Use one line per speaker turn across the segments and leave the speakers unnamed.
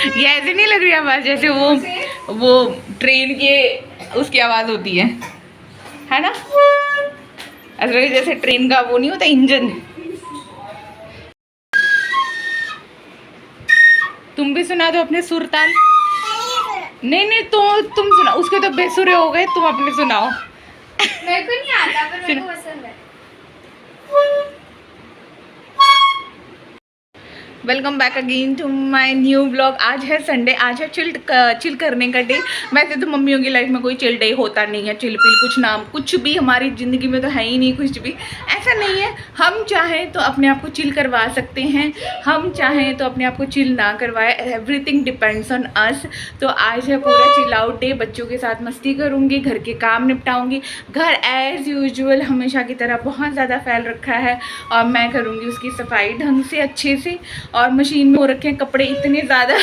ये ऐसे नहीं लग रही आवाज़ जैसे वो ट्रेन के उसकी आवाज़ होती है ना? ऐसा लगे जैसे ट्रेन का वो नहीं होता इंजन। तुम भी सुना दो अपने सुर ताल। नहीं नहीं तो तुम सुना, उसके तो बेसुरे हो गए, तुम अपने सुनाओ।
मेरे को नहीं आता पर मेरे को पसंद है।
Welcome back again to my new blog. आज है संडे, आज है चिल करने का डे। वैसे तो मम्मियों की लाइफ में कोई चिल डे होता नहीं है, चिल पिल कुछ नाम कुछ भी हमारी ज़िंदगी में तो है ही नहीं, कुछ भी ऐसा नहीं है। हम चाहें तो अपने आप को चिल करवा सकते हैं, हम चाहें तो अपने आप को चिल ना करवाए, एवरीथिंग डिपेंड्स ऑन अस। तो आज है पूरा चिल आउट डे, बच्चों के साथ मस्ती करूँगी, घर के काम निपटाऊँगी। घर एज़ यूजुअल हमेशा की तरह बहुत ज़्यादा फैल रखा है और मैं करूँगी उसकी सफाई ढंग से अच्छे से। और मशीन में हो रखे हैं कपड़े इतने ज़्यादा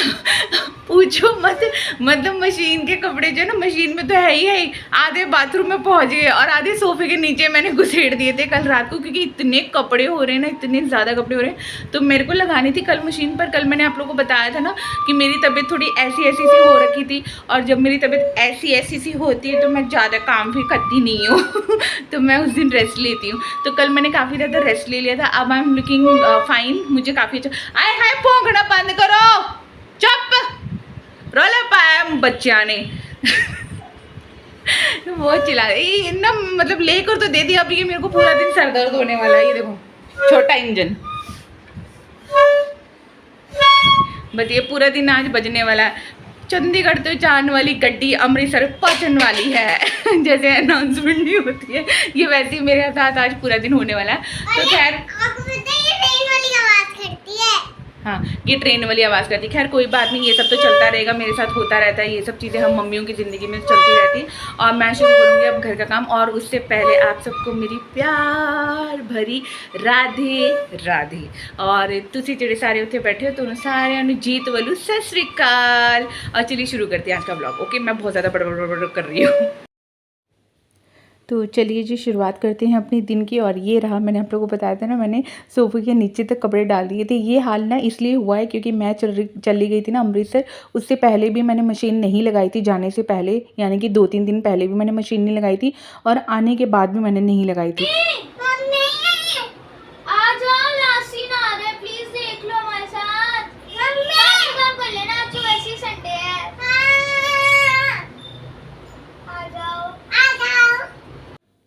पूछो मत, मतलब मशीन के कपड़े जो है ना, मशीन में तो है ही, आधे बाथरूम में पहुंच गए और आधे सोफे के नीचे मैंने घुसेड़ दिए थे कल रात को, क्योंकि इतने कपड़े हो रहे हैं ना, इतने ज़्यादा कपड़े हो रहे हैं। तो मेरे को लगानी थी कल मशीन पर। कल मैंने आप लोगों को बताया था ना कि मेरी तबीयत थोड़ी ऐसी सी हो रखी थी, और जब मेरी तबीयत ऐसी सी होती है तो मैं ज़्यादा काम भी करती नहीं हूँ तो मैं उस दिन रेस्ट लेती हूँ। तो कल मैंने काफ़ी ज़्यादा रेस्ट ले लिया था। अब आई एम लुकिंग फाइन, मुझे काफ़ी अच्छा। आए हाय भौंकना बंद करो, चुप रोला पाया बच्चा ने वो चिल्ला रही ना, मतलब लेकर तो दे दिया। अभी ये मेरे को पूरा दिन सर दर्द होने वाला है। ये देखो छोटा इंजन, बस ये पूरा दिन आज बजने वाला है। चंडीगढ़ तो जाने वाली गड्डी अमृतसर पहुंचने वाली है जैसे अनाउंसमेंट नहीं होती है, ये वैसे ही मेरे साथ आज पूरा दिन होने वाला है। तो खैर हाँ, ये ट्रेन वाली आवाज़ करती है। खैर कोई बात नहीं, ये सब तो चलता रहेगा, मेरे साथ होता रहता है ये सब चीज़ें, हम मम्मियों की ज़िंदगी में चलती रहती। और मैं शुरू करूँगी अब घर का काम, और उससे पहले आप सबको मेरी प्यार भरी राधे राधे। और तुसी जेड़े सारे उत्थे बैठे हो तो सारे जीत वालू सत श्री अकाल। और चलिए शुरू करते हैं आज का ब्लॉग। ओके, मैं बहुत ज़्यादा बड़बड़ कर रही हूँ। तो चलिए जी शुरुआत करते हैं अपने दिन की। और ये रहा, मैंने आप लोगों को बताया था ना, मैंने सोफे के नीचे तक कपड़े डाल दिए थे। ये हाल ना इसलिए हुआ है क्योंकि मैं चली गई थी ना अमृतसर। उससे पहले भी मैंने मशीन नहीं लगाई थी, जाने से पहले यानी कि 2-3 दिन पहले भी मैंने मशीन नहीं लगाई थी, और आने के बाद भी मैंने नहीं लगाई थी।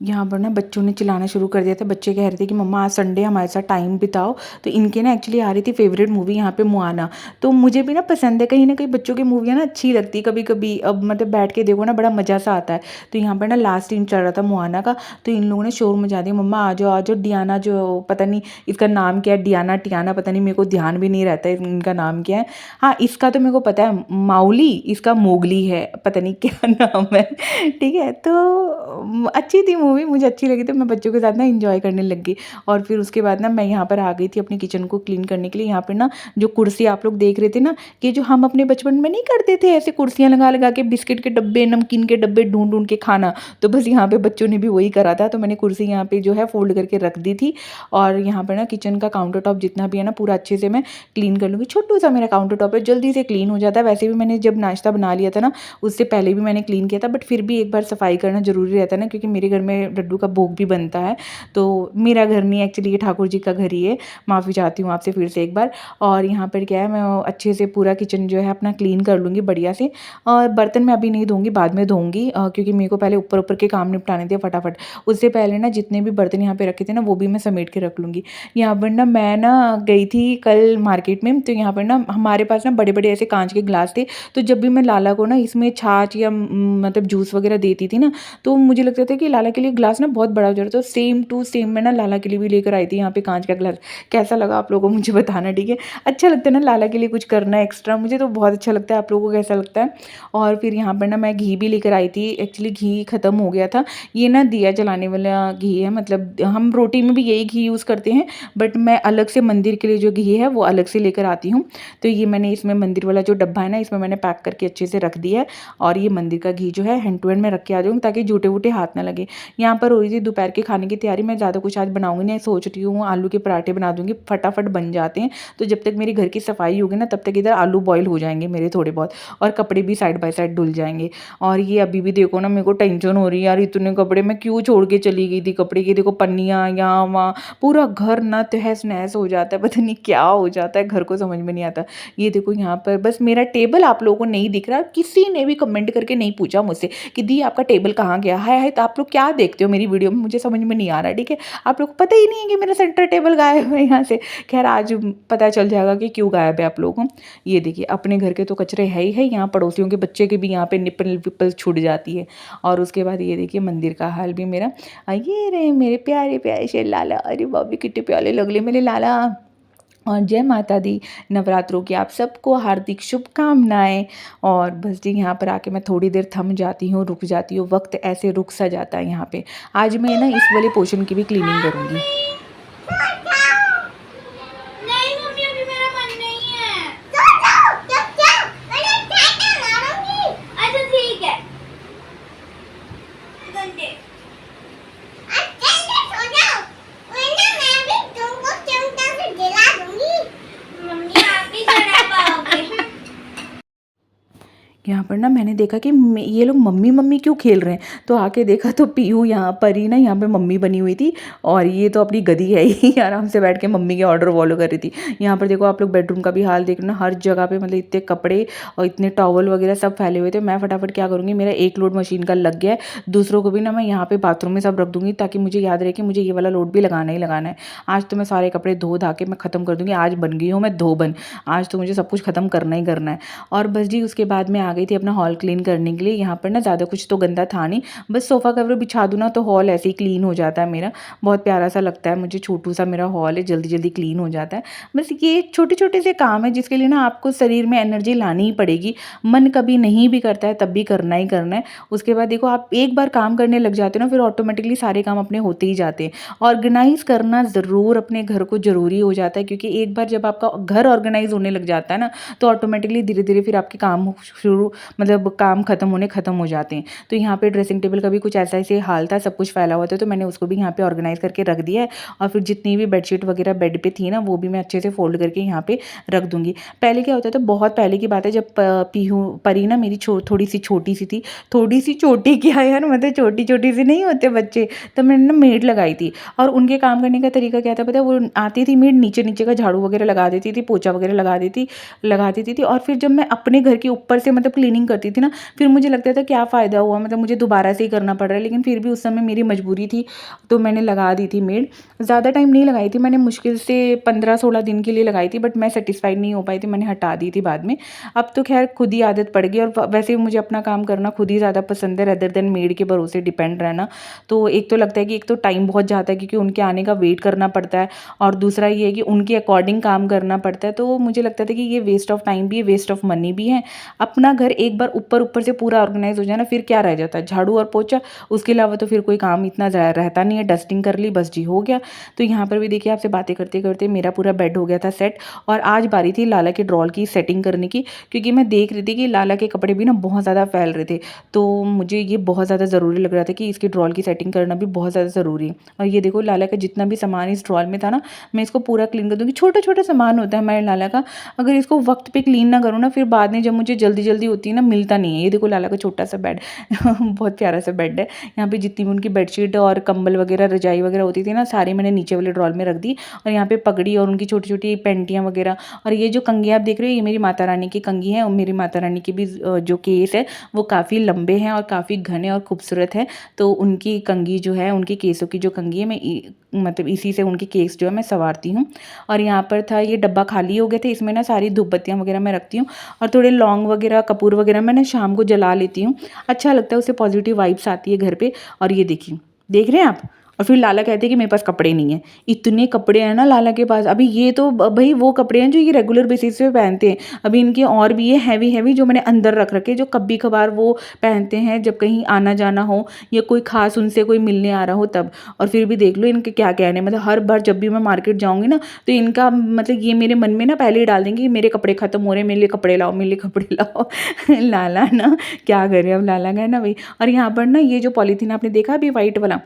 यहाँ पर ना बच्चों ने चिल्लाना शुरू कर दिया था। बच्चे कह रहे थे कि मम्मा आज संडे हमारे साथ टाइम बिताओ। तो इनके ना एक्चुअली आ रही थी फेवरेट मूवी यहाँ पे मुआना। तो मुझे भी ना पसंद है, कहीं ना कहीं बच्चों की मूवियाँ ना अच्छी लगती है कभी कभी। अब मतलब बैठ के देखो ना, बड़ा मज़ा सा आता है। तो यहाँ पर ना लास्ट सीन चल रहा था मुआना का, तो इन लोगों ने शोर मचा दिया, मम्मा आ जाओ आ जाओ। डियाना जो पता नहीं इसका नाम क्या है, डियाना टियाना पता नहीं, मेरे को ध्यान भी नहीं रहता है इनका नाम क्या है। हाँ इसका तो मेरे को पता है, माउली, इसका मोगली है, पता नहीं क्या नाम है। ठीक है, तो अच्छी थी मूवी, मुझे अच्छी लगी, तो मैं बच्चों के साथ ना इंजॉय करने लग गई। और फिर उसके बाद ना मैं यहाँ पर आ गई थी अपनी किचन को क्लीन करने के लिए। यहाँ पर ना जो कुर्सी आप लोग देख रहे थे ना, कि जो हम अपने बचपन में नहीं करते थे ऐसे कुर्सियाँ लगा लगा के, बिस्किट के डब्बे नमकीन के डब्बे ढूंढ ढूंढ के खाना, तो बस यहाँ पे बच्चों ने भी वही करा था। तो मैंने कुर्सी यहाँ पे जो है फोल्ड करके रख दी थी। और यहाँ पर ना किचन का काउंटर टॉप जितना भी है ना पूरा अच्छे से मैं क्लीन कर लूँगी। छोटू सा मेरा काउंटर टॉप है, जल्दी से क्लीन हो जाता है। वैसे भी मैंने जब नाश्ता बना लिया था ना, उससे पहले भी मैंने क्लीन किया था, बट फिर भी एक बार सफाई करना ज़रूरी रहता है ना, क्योंकि मेरे घर में लड्डू का भोग भी बनता है। तो मेरा घर नहीं, एक्चुअली ये ठाकुर जी का घर ही है। माफ़ी चाहती हूँ आपसे फिर से एक बार। और यहाँ पर क्या है, मैं अच्छे से पूरा किचन जो है अपना क्लीन कर लूँगी बढ़िया से। और बर्तन मैं अभी नहीं धोऊंगी, बाद में धोऊंगी, क्योंकि मेरे को पहले ऊपर ऊपर के काम निपटाने थे फटाफट। उससे पहले ना जितने भी बर्तन यहाँ पे रखे थे ना, वो भी मैं समेट के रख लूँगी। यहाँ पर ना मैं ना गई थी कल मार्केट में, तो यहाँ पर ना हमारे पास ना बड़े बड़े ऐसे कांच के गिलास थे। तो जब भी मैं लाला को ना इसमें छाछ या मतलब जूस वगैरह देती थी ना, तो मुझे लगता था कि लाला के लिए गिलास ना बहुत बड़ा हो जा रहा था। सेम टू सेम मैं ना लाला के लिए भी लेकर आई थी यहाँ पे कांच का गिलास। कैसा लगा आप लोगों को मुझे बताना, ठीक है। अच्छा लगता है ना लाला के लिए कुछ करना एक्स्ट्रा, मुझे तो बहुत अच्छा लगता है। आप लोगों को कैसा लगता है। और फिर यहाँ पर ना मैं घी भी लेकर आई थी। एक्चुअली घी ख़त्म हो गया था। ये ना दिया जलाने वाला घी है, मतलब हम रोटी में भी यही घी यूज़ करते हैं, बट मैं अलग से मंदिर के लिए जो घी है वो अलग से लेकर आती हूँ। तो ये मैंने इसमें मंदिर वाला जो डब्बा है ना, इसमें मैंने पैक करके अच्छे से रख दिया है। और ये मंदिर का घी जो है हैंड टू हैंड में रख के आ जाऊँगी, ताकि जूठे वूटे हाथ ना लगे। यहाँ पर हो रही थी दोपहर के खाने की तैयारी। मैं ज़्यादा कुछ आज बनाऊँगी नहीं, सोच रही हूँ आलू के पराठे बना दूँगी, फटाफट बन जाते हैं। तो जब तक मेरी घर की सफाई होगी ना, तब तक इधर आलू बॉयल हो जाएंगे मेरे थोड़े बहुत, और कपड़े भी साइड बाय साइड धुल जाएंगे। और ये अभी भी देखो ना, मेरे को टेंशन हो रही है यार, इतने कपड़े मैं क्यों छोड़ के चली गई थी। कपड़े की देखो पन्नियाँ यहाँ वहाँ, पूरा घर ना तहस नहस हो जाता है, पता नहीं क्या हो जाता है, घर को समझ में नहीं आता। ये देखो यहाँ पर बस मेरा टेबल आप लोगों को नहीं दिख रहा, किसी ने भी कमेंट करके नहीं पूछा मुझसे कि दी आपका टेबल कहाँ गया है। तो आप लोग क्या देखते हो मेरी वीडियो में, मुझे समझ में नहीं आ रहा है, ठीक है। आप लोग को पता ही नहीं है कि मेरा सेंटर टेबल गायब है यहाँ से। खैर आज पता चल जाएगा कि क्यों गायब है आप लोगों को। ये देखिए अपने घर के तो कचरे है ही है, यहाँ पड़ोसियों के बच्चे के भी यहाँ पे निपल विपल छूट जाती है। और उसके बाद ये देखिए मंदिर का हाल भी मेरा। ये रहे मेरे प्यारे प्यारे से लाला, अरे बाबी कितने प्यारे लग रहे मेरे लाला। और जय माता दी, नवरात्रों की आप सबको हार्दिक शुभकामनाएं। और बस जी यहाँ पर आके मैं थोड़ी देर थम जाती हूँ, रुक जाती हूँ, वक्त ऐसे रुक सा जाता है यहाँ पे। आज मैं ना इस वाले पोर्शन की भी क्लीनिंग करूँगी।
नहीं मम्मी अभी मेरा मन नहीं है। अच्छा ठीक है। घंटे मम्मी आप भी चढ़ा पाओगे।
यहाँ पर ना मैंने देखा कि ये लोग मम्मी मम्मी क्यों खेल रहे हैं, तो आके देखा तो पीहू यहाँ पर ही ना, यहाँ पे मम्मी बनी हुई थी, और ये तो अपनी गधी है ही आराम से बैठ के मम्मी के ऑर्डर फॉलो कर रही थी। यहाँ पर देखो आप लोग बेडरूम का भी हाल देख ना, हर जगह पे मतलब इतने कपड़े और इतने टॉवल वगैरह सब फैले हुए थे। मैं फटाफट क्या करूँगी, मेरा एक लोड मशीन का लग गया है, दूसरों को भी ना मैं यहाँ पे बाथरूम में सब रख दूँगी, ताकि मुझे याद रहे कि मुझे ये वाला लोड भी लगाना ही लगाना है। आज तो मैं सारे कपड़े धो धा के मैं ख़त्म कर दूँगी। आज बन गई हूँ मैं धोबन, आज तो मुझे सब कुछ ख़त्म करना ही करना है। और बस जी उसके बाद मैं आ गई थी अपना हॉल क्लीन करने के लिए। यहाँ पर ना ज़्यादा कुछ तो गंदा था नहीं, बस सोफ़ा कवर बिछा दूँ ना तो हॉल ऐसे ही क्लीन हो जाता है मेरा। बहुत प्यारा सा लगता है मुझे, छोटू सा मेरा हॉल है, जल्दी जल्दी क्लीन हो जाता है। बस ये छोटे छोटे से काम है जिसके लिए ना आपको शरीर में एनर्जी लानी ही पड़ेगी। मन कभी नहीं भी करता है तब भी करना ही करना है। उसके बाद देखो आप एक बार काम करने लग जाते हो ना, फिर ऑटोमेटिकली सारे काम अपने होते ही जाते हैं। ऑर्गेनाइज करना ज़रूर अपने घर को ज़रूरी हो जाता है, क्योंकि एक बार जब आपका घर ऑर्गेनाइज होने लग जाता है ना, तो ऑटोमेटिकली धीरे धीरे फिर आपके काम शुरू मतलब काम ख़त्म हो जाते हैं। तो यहाँ पे ड्रेसिंग टेबल का भी कुछ ऐसा ऐसे हाल था, सब कुछ फैला हुआ था, तो मैंने उसको भी यहाँ पे ऑर्गेनाइज करके रख दिया है। और फिर जितनी भी बेडशीट वगैरह बेड पे थी ना, वो भी मैं अच्छे से फोल्ड करके यहाँ पे रख दूँगी। पहले क्या होता था, बहुत पहले की बात है, जब पीहू परी ना मेरी थोड़ी सी छोटी सी थी, थोड़ी सी छोटी क्या यार, मतलब छोटी छोटी सी नहीं होते बच्चे, तो मैंने ना मेड लगाई थी। और उनके काम करने का तरीका क्या था पता है, वो आती थी मेड, नीचे नीचे का झाड़ू वगैरह लगा देती थी, पोछा वगैरह लगा देती थी। और फिर जब मैं अपने घर के ऊपर से मतलब क्लीनिंग करती थी ना, फिर मुझे लगता था क्या फ़ायदा हुआ, मतलब मुझे दोबारा से ही करना पड़ रहा है। लेकिन फिर भी उस समय मेरी मजबूरी थी, तो मैंने लगा दी थी मेड। ज़्यादा टाइम नहीं लगाई थी मैंने, मुश्किल से 15-16 दिन के लिए लगाई थी, बट मैं सेटिस्फाइड नहीं हो पाई थी, मैंने हटा दी थी बाद में। अब तो खैर खुद ही आदत पड़ गई, और वैसे भी मुझे अपना काम करना खुद ही ज़्यादा पसंद है, रदर देन मेड के भरोसे डिपेंड रहना। तो एक तो लगता है कि एक तो टाइम बहुत जाता है, क्योंकि उनके आने का वेट करना पड़ता है, और दूसरा ये है कि उनके अकॉर्डिंग काम करना पड़ता है। तो मुझे लगता था कि ये वेस्ट ऑफ टाइम भी है, वेस्ट ऑफ मनी भी है। अपना घर एक बार ऊपर से पूरा ऑर्गेनाइज हो जाए ना, फिर क्या रह जाता है, झाड़ू और पोछा, उसके अलावा तो फिर कोई काम इतना रहता नहीं है। डस्टिंग कर ली बस जी, हो गया। तो यहाँ पर भी देखिए आपसे बातें करते करते मेरा पूरा बेड हो गया था सेट। और आज बारी थी लाला के ड्रॉल की सेटिंग करने की, क्योंकि मैं देख रही थी कि लाला के कपड़े भी ना बहुत ज़्यादा फैल रहे थे, तो मुझे ये बहुत ज़्यादा ज़रूरी लग रहा था कि इसकी ड्रॉल की सेटिंग करना भी बहुत ज़्यादा ज़रूरी है। और ये देखो लाला का जितना भी सामान इस ड्रॉल में था ना, मैं इसको पूरा क्लीन कर दूँगी। छोटा छोटा सामान होता है हमारे लाला का, अगर इसको वक्त पे क्लीन ना करूँ ना, फिर बाद में जब मुझे जल्दी जल्दी होती है ना, मिलता नहीं है। ये देखो लाला का छोटा सा बेड बहुत प्यारा सा बेड है। यहाँ पे जितनी भी उनकी बेडशीट और कंबल वगैरह रजाई वगैरह होती थी ना, सारी मैंने नीचे वाले ड्रॉर में रख दी। और यहाँ पे पगड़ी और उनकी छोटी छोटी पेंटियाँ वगैरह, और ये जो कंघियाँ आप देख रहे हो, ये मेरी माता रानी की कंघी है। और मेरी माता रानी की भी जो केस है वो काफ़ी लंबे हैं और काफ़ी घने और खूबसूरत है। तो उनकी कंघी जो है, उनकी केसों की जो कंघी है, मैं मतलब इसी से उनके केस जो है मैं संवारती हूँ। और यहाँ पर था ये डब्बा खाली हो गए थे, इसमें ना सारी धूप बत्तियाँ वगैरह मैं रखती हूँ, और थोड़े लौंग वगैरह कपूर वगैरह मैं ना शाम को जला लेती हूँ। अच्छा लगता है, उससे पॉजिटिव वाइब्स आती है घर पे। और ये देखिए, देख रहे हैं आप, और फिर लाला कहते हैं कि मेरे पास कपड़े नहीं हैं। इतने कपड़े हैं ना लाला के पास। अभी ये तो भाई वो कपड़े हैं जो ये रेगुलर बेसिस पे पहनते हैं। अभी इनके और भी ये हैवी हैवी जो मैंने अंदर रख रखे, जो कभी कभार वो पहनते हैं जब कहीं आना जाना हो या कोई खास उनसे कोई मिलने आ रहा हो तब। और फिर भी देख लो इनके क्या कहने, मतलब हर बार जब भी मैं मार्केट जाऊँगी ना तो इनका मतलब ये मेरे मन में ना पहले ही डाल देंगे कि मेरे कपड़े खत्म हो रहे हैं, मेरे लिए कपड़े लाओ, मेरे लिए कपड़े लाओ। लाला ना क्या करे, अब लाला गए ना भाई। और यहाँ पर ना ये जो पॉलीथीन आपने देखा अभी वाइट वाला,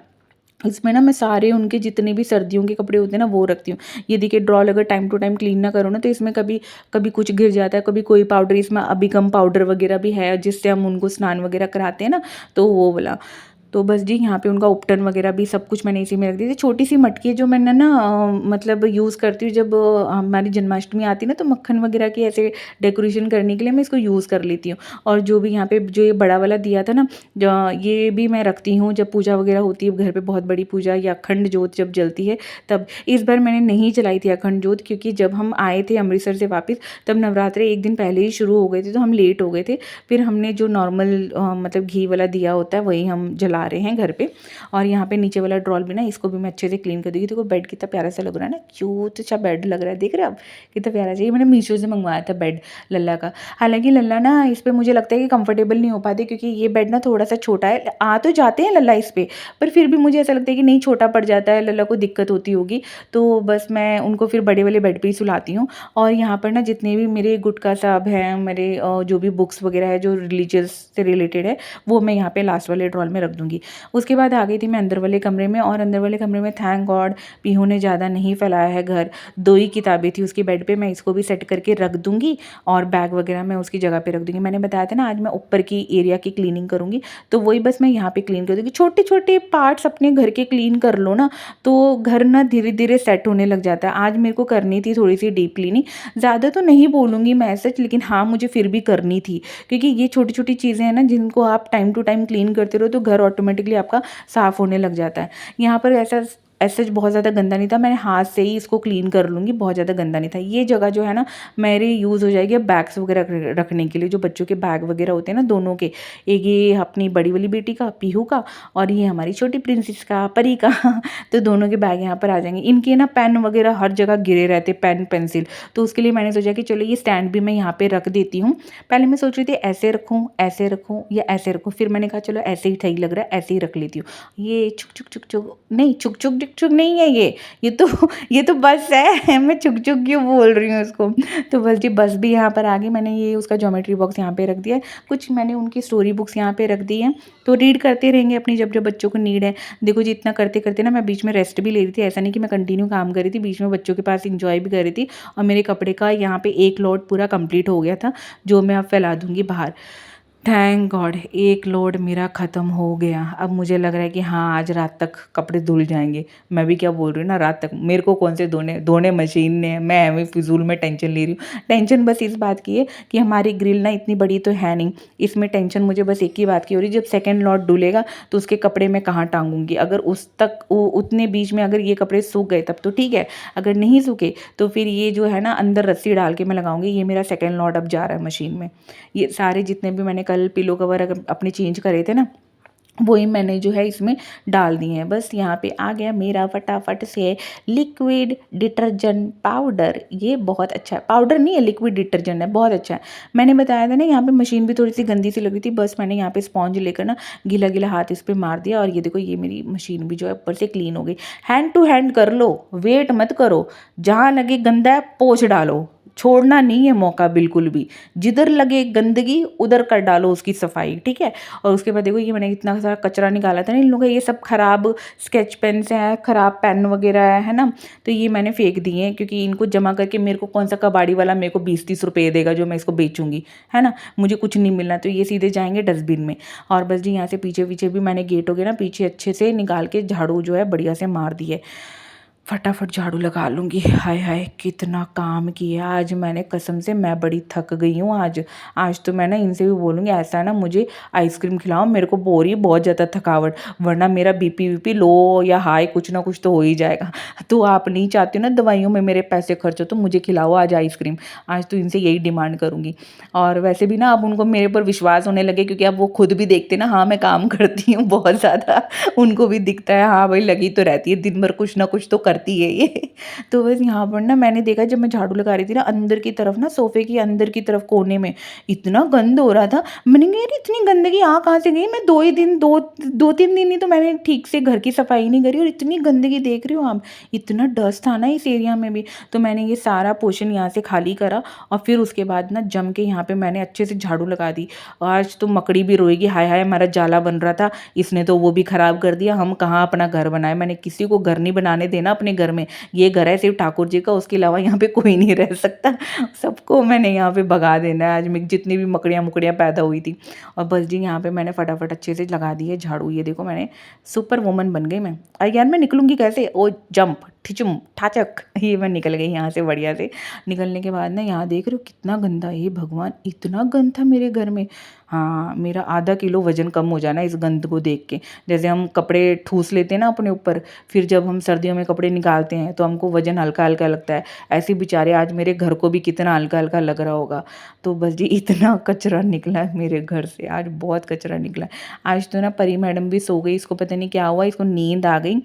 इसमें ना मैं सारे उनके जितने भी सर्दियों के कपड़े होते हैं ना वो रखती हूँ। ये देखिए ड्रॉल अगर टाइम टू टाइम क्लीन ना करो ना तो इसमें कभी कभी कुछ गिर जाता है, कभी कोई पाउडर, इसमें अभी कम पाउडर वगैरह भी है जिससे हम उनको स्नान वगैरह कराते हैं ना, तो वो वाला। तो बस जी यहाँ पे उनका उपटन वगैरह भी सब कुछ मैंने इसी में रख दी थी। छोटी सी मटकी है जो मैंने ना मतलब यूज़ करती हूँ जब हमारी जन्माष्टमी आती है ना, तो मक्खन वगैरह की ऐसे डेकोरेशन करने के लिए मैं इसको यूज़ कर लेती हूँ। और जो भी यहाँ पे जो ये बड़ा वाला दिया था ना, ये भी मैं रखती हूँ जब पूजा वगैरह होती है घर पे, बहुत बड़ी पूजा या अखंड जोत जब जलती है तब। इस बार मैंने नहीं जलाई थी अखंड जोत, क्योंकि जब हम आए थे अमृतसर से वापस तब नवरात्रे एक दिन पहले ही शुरू हो गए थे, तो हम लेट हो गए थे। फिर हमने जो नॉर्मल मतलब घी वाला दिया होता है वही हम जला रहे हैं घर पे। और यहाँ पे नीचे वाला ड्रॉल भी ना, इसको भी मैं अच्छे से क्लीन कर दूँगी। देखो बेड कितना प्यारा सा लग रहा है ना, क्यूट सा बेड लग रहा है, देख रहे हो आप कितना प्यारा सा। ये मैंने मीशो से मंगवाया था बेड लल्ला का। हालांकि लल्ला ना इस पर मुझे लगता है कि कंफर्टेबल नहीं हो पाते, क्योंकि ये बेड ना थोड़ा सा छोटा है। आ तो जाते हैं लल्ला इस पर, पर फिर भी मुझे ऐसा लगता है कि नहीं छोटा पड़ जाता है, लल्ला को दिक्कत होती होगी। तो बस मैं उनको फिर बड़े वाले बेड पर ही सुलाती हूँ। और यहाँ पर ना जितने भी मेरे गुटका साहब हैं, मेरे जो भी बुक्स वगैरह है जो रिलीजियस से रिलेटेड है, वो मैं यहाँ पे लास्ट वाले ड्रॉल में रख दूँगी। उसके बाद आ गई थी मैं अंदर वाले कमरे में। और अंदर वाले कमरे में थैंक गॉड पीहू ने ज़्यादा नहीं फैलाया है घर। 2 ही किताबें थी उसकी बेड पे, मैं इसको भी सेट करके रख दूँगी। और बैग वगैरह मैं उसकी जगह पे रख दूँगी। मैंने बताया था ना आज मैं ऊपर की एरिया की क्लीनिंग करूँगी, तो वही बस मैं यहाँ पे क्लीन कर दूँगी। छोटे छोटे पार्ट्स अपने घर के क्लीन कर लो ना, तो घर ना धीरे धीरे सेट होने लग जाता है। आज मेरे को करनी थी थोड़ी सी डीप क्लीनिंग, ज़्यादा तो नहीं बोलूँगी मैं सच, लेकिन हाँ मुझे फिर भी करनी थी, क्योंकि ये छोटी छोटी चीज़ें हैं ना जिनको आप टाइम टू टाइम क्लीन करते रहो तो घर ऑटोमेटिकली आपका साफ़ होने लग जाता है। यहाँ पर ऐसा सच बहुत ज़्यादा गंदा नहीं था, मैंने हाथ से ही इसको क्लीन कर लूँगी, बहुत ज़्यादा गंदा नहीं था। ये जगह जो है ना मेरी यूज़ हो जाएगी बैग्स वगैरह रखने के लिए, जो बच्चों के बैग वगैरह होते हैं ना दोनों के, एक ये अपनी बड़ी वाली बेटी का पीहू का, और ये हमारी छोटी प्रिंसेस का परी का। तो दोनों के बैग यहाँ पर आ जाएंगे। इनके ना पेन वगैरह हर जगह गिरे रहते, पेन पेंसिल, तो उसके लिए मैंने सोचा कि चलो ये स्टैंड भी मैं यहाँ पर रख देती हूँ। पहले मैं सोच रही थी ऐसे रखूँ या ऐसे रखूँ, फिर मैंने कहा चलो ऐसे ही सही लग रहा है, ऐसे ही रख लेती हूँ। ये छुक छुक छुक छुक नहीं, छुक छुक छुक छुक नहीं है ये तो बस है। मैं छुक छुक क्यों बोल रही हूँ उसको। तो बस जी बस भी यहाँ पर आ गई। मैंने ये उसका ज्योमेट्री बॉक्स यहाँ पे रख दिया है, कुछ मैंने उनकी स्टोरी बुक्स यहाँ पे रख दी हैं, तो रीड करते रहेंगे अपनी जब जब बच्चों को नीड है। देखो जी इतना करते करते ना मैं बीच में रेस्ट भी ले रही थी, ऐसा नहीं कि मैं कंटिन्यू काम कर रही थी, बीच में बच्चों के पास इंजॉय भी कर रही थी। और मेरे कपड़े का यहाँ पे एक लोड पूरा कंप्लीट हो गया था, जो मैं अब फैला दूँगी बाहर। थैंक गॉड एक लोड मेरा ख़त्म हो गया। अब मुझे लग रहा है कि हाँ आज रात तक कपड़े धुल जाएंगे। मैं भी क्या बोल रही हूँ ना, रात तक मेरे को कौन से धोने मशीन ने, मैं हमें फिजूल में टेंशन ले रही हूँ। टेंशन बस इस बात की है कि हमारी ग्रिल ना इतनी बड़ी तो है नहीं, इसमें टेंशन मुझे बस एक ही बात की हो रही है, जब सेकेंड लॉट धुलेगा तो उसके कपड़े मैं कहाँ टांगूंगी। अगर उस तक उतने बीच में अगर ये कपड़े सूख गए तब तो ठीक है, अगर नहीं सूखे तो फिर ये जो है ना अंदर रस्सी डाल के मैं लगाऊंगी। ये मेरा सेकेंड लॉट अब जा रहा है मशीन में। ये सारे जितने भी मैंने कल पिलो कवर अगर अपने चेंज करे थे ना, वही मैंने जो है इसमें डाल दिए हैं। बस यहाँ पे आ गया मेरा फटाफट से लिक्विड डिटर्जेंट पाउडर। ये बहुत अच्छा है, पाउडर नहीं है लिक्विड डिटर्जेंट है, बहुत अच्छा है। मैंने बताया था ना यहाँ पे मशीन भी थोड़ी सी गंदी सी लग रही थी, बस मैंने यहाँ पे स्पॉन्ज लेकर ना गीला गीला हाथ इस पर मार दिया और ये देखो ये मेरी मशीन भी जो है ऊपर से क्लीन हो गई। हैंड टू हैंड कर लो, वेट मत करो, जहाँ लगे गंदा है पोंछ डालो, छोड़ना नहीं है मौका बिल्कुल भी। जिधर लगे गंदगी उधर कर डालो उसकी सफाई, ठीक है। और उसके बाद देखो ये मैंने इतना सारा कचरा निकाला था ना, इन लोगों का ये सब खराब स्केच पेन्स हैं, खराब पेन वगैरह है ना, तो ये मैंने फेंक दिए हैं, क्योंकि इनको जमा करके मेरे को कौन सा कबाड़ी वाला मेरे को 20-30 रुपये देगा जो मैं इसको बेचूंगी, है ना, मुझे कुछ नहीं मिलना, तो ये सीधे जाएंगे डस्टबिन में। और बस जी यहाँ से पीछे पीछे भी मैंने गेट हो गया ना पीछे अच्छे से निकाल के झाड़ू जो है बढ़िया से मार दिए। फटाफट झाड़ू लगा लूँगी। हाय हाय कितना काम किया आज मैंने, कसम से मैं बड़ी थक गई हूँ आज। आज तो मैं ना इनसे भी बोलूँगी ऐसा ना मुझे आइसक्रीम खिलाओ, मेरे को हो रही है बहुत ज़्यादा थकावट, वरना मेरा बीपी वीपी लो या हाई कुछ ना कुछ तो हो ही जाएगा। तो आप नहीं चाहते हो ना दवाइयों में मेरे पैसे खर्च हो, तो मुझे खिलाओ आज आइसक्रीम। आज तो इनसे यही डिमांड करूँगी। और वैसे भी ना अब उनको मेरे पर विश्वास होने लगे, क्योंकि अब वो खुद भी देखते ना हाँ मैं काम करती हूँ बहुत ज़्यादा। उनको भी दिखता है हाँ भाई लगी तो रहती है दिन भर कुछ ना कुछ तो करती है ये। तो बस यहाँ पर ना मैंने देखा जब मैं झाड़ू लगा रही थी ना अंदर की तरफ ना, सोफे की अंदर की तरफ कोने में इतना गंद हो रहा था। मैंने कहा यार इतनी गंदगी आ कहाँ से गई, मैं 2 3 दिन ही तो मैंने ठीक से घर की सफाई नहीं करी और इतनी गंदगी देख रही हो आप। इतना डस्ट था ना इस एरिया में भी। तो मैंने ये सारा पोर्शन यहाँ से खाली करा और फिर उसके बाद ना जम के यहाँ पे मैंने अच्छे से झाड़ू लगा दी। आज तो मकड़ी भी रोएगी, हाय हाय हमारा जाला बन रहा था इसने तो वो भी खराब कर दिया, हम कहाँ अपना घर बनाए। मैंने किसी को घर नहीं बनाने देना अपने घर में, ये घर है सिर्फ ठाकुर जी का, उसके अलावा यहाँ पे कोई नहीं रह सकता। सबको मैंने यहाँ पे भगा देना है आज, में जितनी भी मकड़ियाँ मुकड़ियाँ पैदा हुई थी। और बस जी यहाँ पे मैंने फटाफट अच्छे से लगा दी है झाड़ू। ये देखो मैंने सुपर वुमन बन गई मैं। यार मैं निकलूंगी कैसे, ओ जंप ठिचुम ठाचक, ये मैं निकल गई यहाँ से बढ़िया से। निकलने के बाद ना यहाँ देख रहे हो कितना गंदा है, ये भगवान इतना गंद था मेरे घर में। हाँ मेरा आधा किलो वजन कम हो जाना इस गंद को देख के। जैसे हम कपड़े ठूस लेते हैं ना अपने ऊपर, फिर जब हम सर्दियों में कपड़े निकालते हैं तो हमको वजन हल्का हल्का लगता है, ऐसे बेचारे आज मेरे घर को भी कितना हल्का हल्का लग रहा होगा। तो बस जी इतना कचरा निकला है मेरे घर से आज, बहुत कचरा निकला है। आज तो ना परी मैडम भी सो गई, इसको पता नहीं क्या हुआ, इसको नींद आ गई।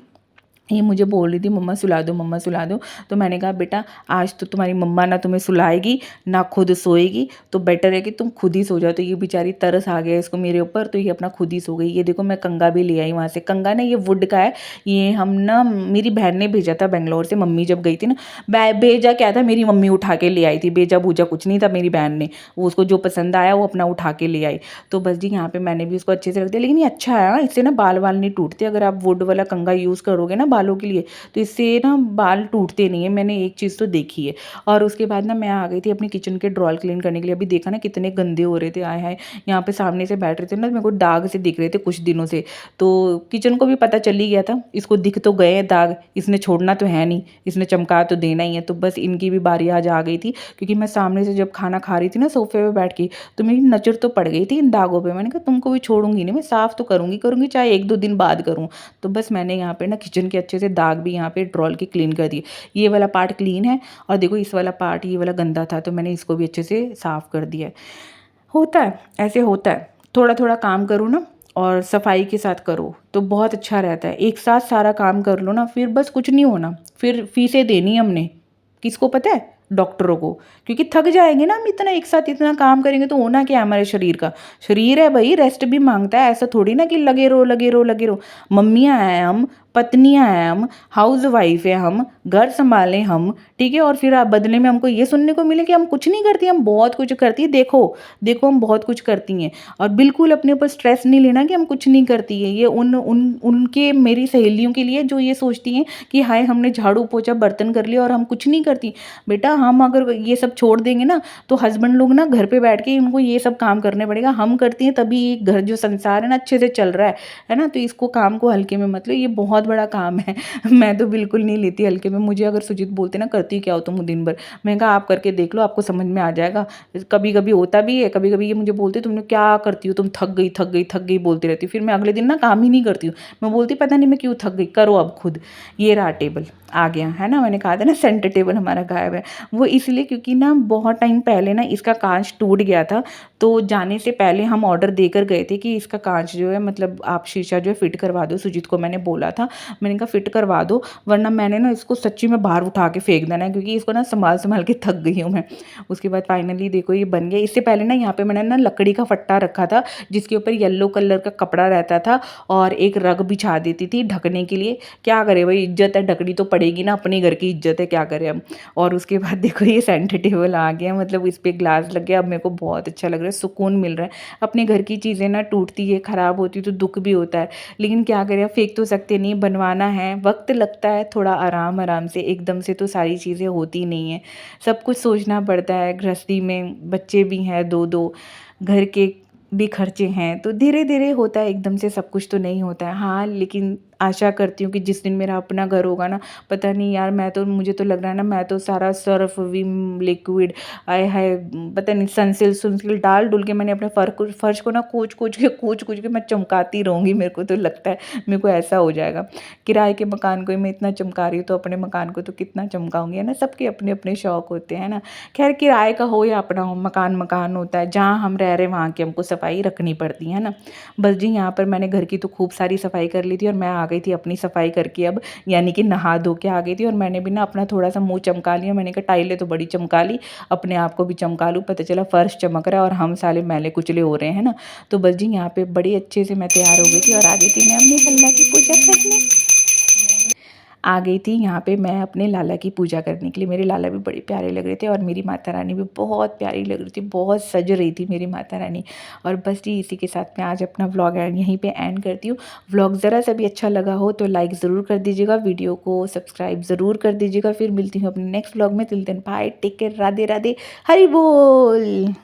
ये मुझे बोल रही थी मम्मा सुला दो मम्मा सुला दो। तो मैंने कहा बेटा आज तो तुम्हारी मम्मा ना तुम्हें सुलाएगी ना खुद सोएगी, तो बेटर है कि तुम खुद ही सो जाओ। तो ये बेचारी तरस आ गया इसको मेरे ऊपर, तो ये अपना खुद ही सो गई। ये देखो मैं कंगा भी ले आई वहाँ से, कंगा ना ये वुड का है। ये हम ना मेरी बहन ने भेजा था बेंगलोर से, मम्मी जब गई थी ना, भेजा क्या था मेरी मम्मी उठा के ले आई थी, भेजा भूजा कुछ नहीं था मेरी बहन ने, वो उसको जो पसंद आया वो अपना उठा के ले आई। तो बस जी यहाँ पे मैंने भी उसको अच्छे से रख दिया। लेकिन ये अच्छा है ना, इससे ना बाल वाल नहीं टूटते, अगर आप वुड वाला कंगा यूज़ करोगे ना बालों के लिए तो इससे ना बाल टूटते नहीं है, मैंने एक चीज़ तो देखी है। और उसके बाद ना मैं आ गई थी अपनी किचन के ड्रॉर क्लीन करने के लिए। अभी देखा ना कितने गंदे हो रहे थे, आए हाय यहाँ पे सामने से बैठ रहे थे ना, मेरे को दाग से दिख रहे थे कुछ दिनों से। तो किचन को भी पता चल ही गया था, इसको दिख तो गए हैं दाग, इसने छोड़ना तो है नहीं, इसने चमका तो देना ही है। तो बस इनकी भी बारी आज आ गई थी, क्योंकि मैं सामने से जब खाना खा रही थी ना सोफे पे बैठ के, तो मेरी नज़र तो पड़ गई थी इन दागों पे। मैंने कहा तुमको भी छोड़ूंगी नहीं, मैं साफ़ तो करूँगी करूँगी चाहे 1 2 दिन बाद करूँ। तो बस मैंने यहाँ पे ना किचन के अच्छे से दाग भी यहाँ पे ड्रॉल के क्लीन कर दिए। ये वाला पार्ट क्लीन है और देखो इस वाला पार्ट ये वाला गंदा था, तो मैंने इसको भी अच्छे से साफ़ कर दिया है। होता है ऐसे होता है, थोड़ा थोड़ा काम करो ना और सफाई के साथ करो तो बहुत अच्छा रहता है। एक साथ सारा काम कर लो ना फिर बस कुछ नहीं होना, फिर फीसें देनी हमने, किसको पता है, डॉक्टरों को। क्योंकि थक जाएंगे ना हम, इतना एक साथ इतना काम करेंगे तो होना क्या है हमारे शरीर का, शरीर है भाई रेस्ट भी मांगता है। ऐसा थोड़ी ना कि लगे रहो लगे रहो लगे रहो। मम्मियाँ हैं हम, पत्नियाँ हैं हम, हाउस वाइफ है हम, घर संभालें हम, ठीक है। और फिर आप बदले में हमको ये सुनने को मिले कि हम कुछ नहीं करती, हम बहुत कुछ करती है। देखो देखो हम बहुत कुछ करती हैं। और बिल्कुल अपने ऊपर स्ट्रेस नहीं लेना कि हम कुछ नहीं करती है। ये उनके मेरी सहेलियों के लिए जो ये सोचती हैं कि हाय हमने झाड़ू पोछा बर्तन कर लिया और हम कुछ नहीं करती। बेटा हम अगर ये सब छोड़ देंगे ना तो हस्बैंड लोग ना घर पे बैठ के उनको ये सब काम करने पड़ेगा। हम करती हैं तभी ये घर जो संसार है ना अच्छे से चल रहा है ना। तो इसको काम को हल्के में मतलब, ये बहुत बड़ा काम है। मैं तो बिल्कुल नहीं लेती हल्के में। मुझे अगर सुजीत बोलते ना करती क्या हो तुम दिन भर, मैं कहा आप करके देख लो आपको समझ में आ जाएगा। कभी कभी होता भी है, कभी कभी ये मुझे बोलते तुमने क्या करती हो, तुम थक गई थक गई थक गई बोलती रहती। फिर मैं अगले दिन ना काम ही नहीं करती हूँ, मैं बोलती पता नहीं मैं क्यों थक गई, करो अब खुद। ये रहा टेबल आ गया है ना, मैंने कहा था ना सेंटर टेबल हमारा गायब है। वो इसलिए क्योंकि ना बहुत टाइम पहले ना इसका कांच टूट गया था, तो जाने से पहले हम ऑर्डर देकर गए थे कि इसका कांच जो है मतलब आप शीशा जो है फिट करवा दो। सुजीत को मैंने बोला था, मैंने कहा फिट करवा दो वरना मैंने ना इसको सच्ची में बाहर उठा के फेंक देना है, क्योंकि इसको ना संभाल संभाल के थक गई हूँ मैं। उसके बाद फाइनली देखो ये बन गया। इससे पहले ना यहाँ पे मैंने ना लकड़ी का फट्टा रखा था जिसके ऊपर येलो कलर का कपड़ा रहता था और एक रग बिछा देती थी ढकने के लिए। क्या करे भाई, इज्जत है, ढकनी तो पड़ेगी ना, अपने घर की इज्जत है, क्या करें हम। और उसके बाद देखो ये सेंटर टेबल आ गया, मतलब इस पर ग्लास लग गया। अब मेरे को बहुत अच्छा लग रहा है, सुकून मिल रहा है। अपने घर की चीज़ें ना टूटती है ख़राब होती है तो दुख भी होता है, लेकिन क्या करें, फेंक तो सकते नहीं, बनवाना है, वक्त लगता है थोड़ा, आराम आराम से, एकदम से तो सारी चीज़ें होती नहीं है। सब कुछ सोचना पड़ता है, गृहस्थी में बच्चे भी हैं 2 2, घर के भी खर्चे हैं, तो धीरे धीरे होता है, एकदम से सब कुछ तो नहीं होता है। हाँ लेकिन आशा करती हूँ कि जिस दिन मेरा अपना घर होगा ना, पता नहीं यार, मुझे तो लग रहा है ना, मैं तो सारा सर्फ विम लिक्विड, आय हाय, पता नहीं सनसिल्क सुनसिल्क डाल डुल के मैंने अपने फर्श को ना कूच के मैं चमकाती रहूँगी। मेरे को तो लगता है मेरे को ऐसा हो जाएगा। किराए के मकान को ही मैं इतना चमका रही हूँ, तो अपने मकान को तो कितना चमकाऊंगी, है ना। सबके अपने अपने शौक होते हैं ना। खैर, किराए का हो या अपना हो, मकान मकान होता है। जहाँ हम रह रहे हैं वहाँ की हमको सफाई रखनी पड़ती है ना। बस जी, यहाँ पर मैंने घर की तो खूब सारी सफाई कर ली थी और मैं आ गई थी अपनी सफाई करके अब, यानी कि नहा धो के आ गई थी। और मैंने भी ना अपना थोड़ा सा मुंह चमका लिया। मैंने कहा टाइलें तो बड़ी चमका ली, अपने आप को भी चमका लूँ। पता चला फर्श चमक रहा है और हम साले मैले कुचले हो रहे हैं ना। तो बस जी, यहाँ पे बड़ी अच्छे से मैं तैयार हो गई थी और आ गई थी मैं अपनी लाला की पूजा करने। आ गई थी यहाँ पे मैं अपने लाला की पूजा करने के लिए। मेरे लाला भी बड़े प्यारे लग रहे थे और मेरी माता रानी भी बहुत प्यारी लग रही थी, बहुत सज रही थी मेरी माता रानी। और बस जी, इसी के साथ मैं आज अपना व्लॉग यहीं पे एंड करती हूँ। व्लॉग ज़रा सा भी अच्छा लगा हो तो लाइक ज़रूर कर दीजिएगा, वीडियो को सब्सक्राइब ज़रूर कर दीजिएगा। फिर मिलती हूँ अपने नेक्स्ट व्लॉग में। Till then bye, take care, Radhe Radhe, Hari बोल।